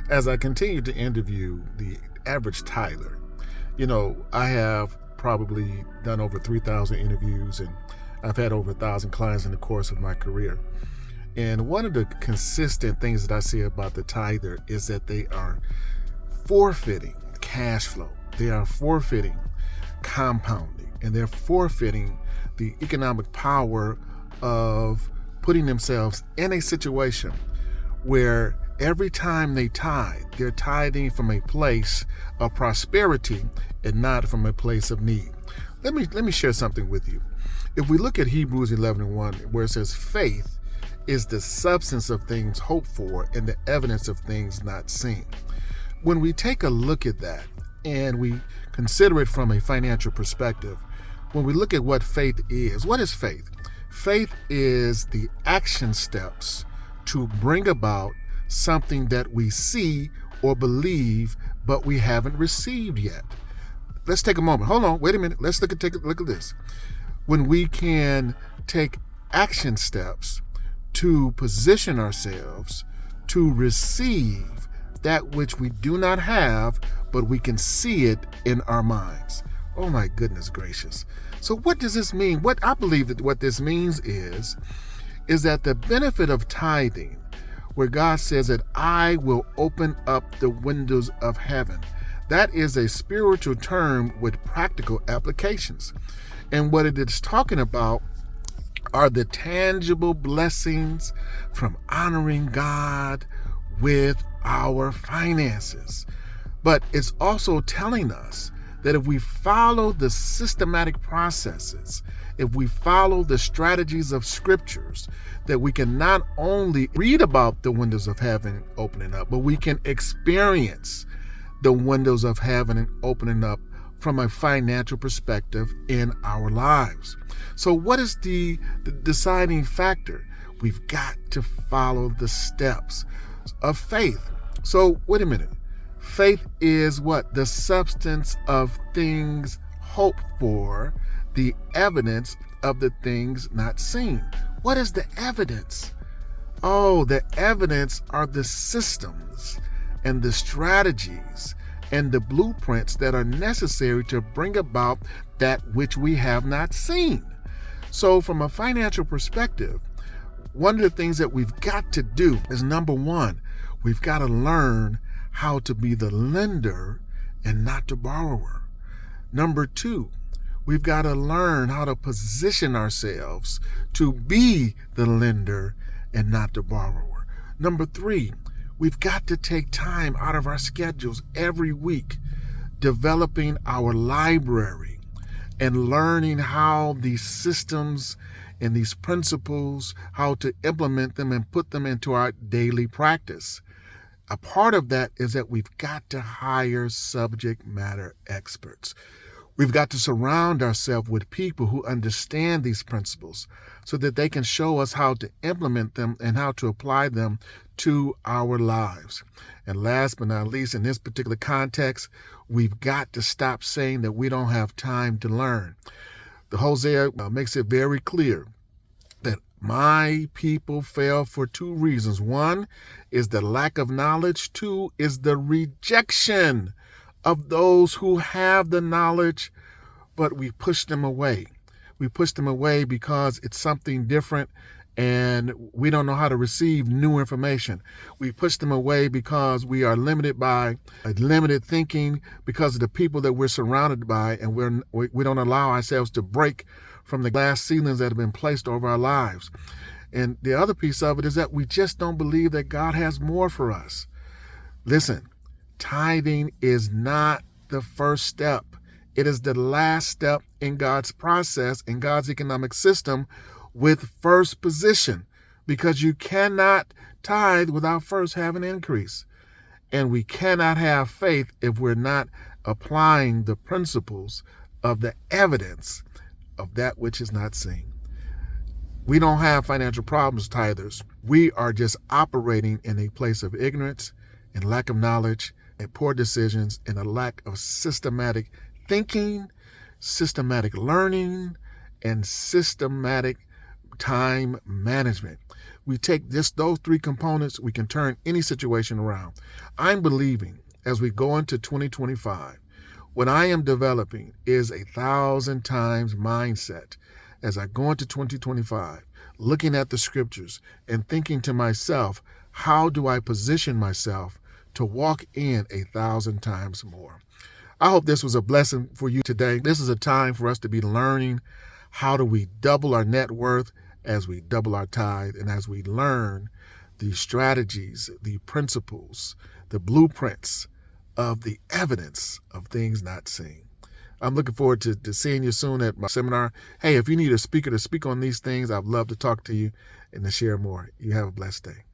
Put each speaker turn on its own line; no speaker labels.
As I continue to interview the average tither, I have probably done over 3,000 interviews, and I've had over 1,000 clients in the course of my career. And one of the consistent things that I see about the tither is that they are forfeiting cash flow. They are forfeiting compounding, and they're forfeiting the economic power of putting themselves in a situation where every time they tithe, they're tithing from a place of prosperity and not from a place of need. Let me share something with you. If we look at Hebrews 11:1, where it says, faith is the substance of things hoped for and the evidence of things not seen. When we take a look at that and we consider it from a financial perspective, when we look at what faith is, what is faith? Faith is the action steps to bring about something that we see or believe, but we haven't received yet. Let's take a moment. Hold on, wait a minute. Let's take a look at this. When we can take action steps to position ourselves to receive that which we do not have, but we can see it in our minds. Oh my goodness gracious. So what does this mean? What I believe that what this means is that the benefit of tithing, where God says that I will open up the windows of heaven, that is a spiritual term with practical applications. And what it is talking about are the tangible blessings from honoring God with our finances. But it's also telling us that if we follow the systematic processes, if we follow the strategies of scriptures, that we can not only read about the windows of heaven opening up, but we can experience the windows of heaven opening up from a financial perspective in our lives. So what is the deciding factor? We've got to follow the steps of faith. So wait a minute. Faith is what? The substance of things hoped for, the evidence of the things not seen. What is the evidence? Oh, the evidence are the systems and the strategies and the blueprints that are necessary to bring about that which we have not seen. So from a financial perspective, one of the things that we've got to do is, number one, we've got to learn how to be the lender and not the borrower. Number two, we've got to learn how to position ourselves to be the lender and not the borrower. Number three, we've got to take time out of our schedules every week, developing our library and learning how these systems and these principles, how to implement them and put them into our daily practice. A part of that is that we've got to hire subject matter experts. We've got to surround ourselves with people who understand these principles so that they can show us how to implement them and how to apply them to our lives. And last but not least, in this particular context, we've got to stop saying that we don't have time to learn. The Hosea makes it very clear that my people fail for two reasons. One is the lack of knowledge. Two is the rejection of those who have the knowledge, but we push them away. We push them away because it's something different and we don't know how to receive new information. We push them away because we are limited by limited thinking because of the people that we're surrounded by, and we don't allow ourselves to break from the glass ceilings that have been placed over our lives. And the other piece of it is that we just don't believe that God has more for us. Listen, tithing is not the first step. It is the last step in God's process, in God's economic system, with first position, because you cannot tithe without first having an increase. And we cannot have faith if we're not applying the principles of the evidence of that which is not seen. We don't have financial problems, tithers. We are just operating in a place of ignorance and lack of knowledge and poor decisions and a lack of systematic thinking, systematic learning, and systematic time management. we take just those three components, we can turn any situation around. I'm believing as we go into 2025, what I am developing is 1,000 times mindset as I go into 2025, looking at the scriptures and thinking to myself, how do I position myself to walk in 1,000 times more? I hope this was a blessing for you today. This is a time for us to be learning how do we double our net worth as we double our tithe and as we learn the strategies, the principles, the blueprints of the evidence of things not seen. I'm looking forward to seeing you soon at my seminar. Hey, if you need a speaker to speak on these things, I'd love to talk to you and to share more. You have a blessed day.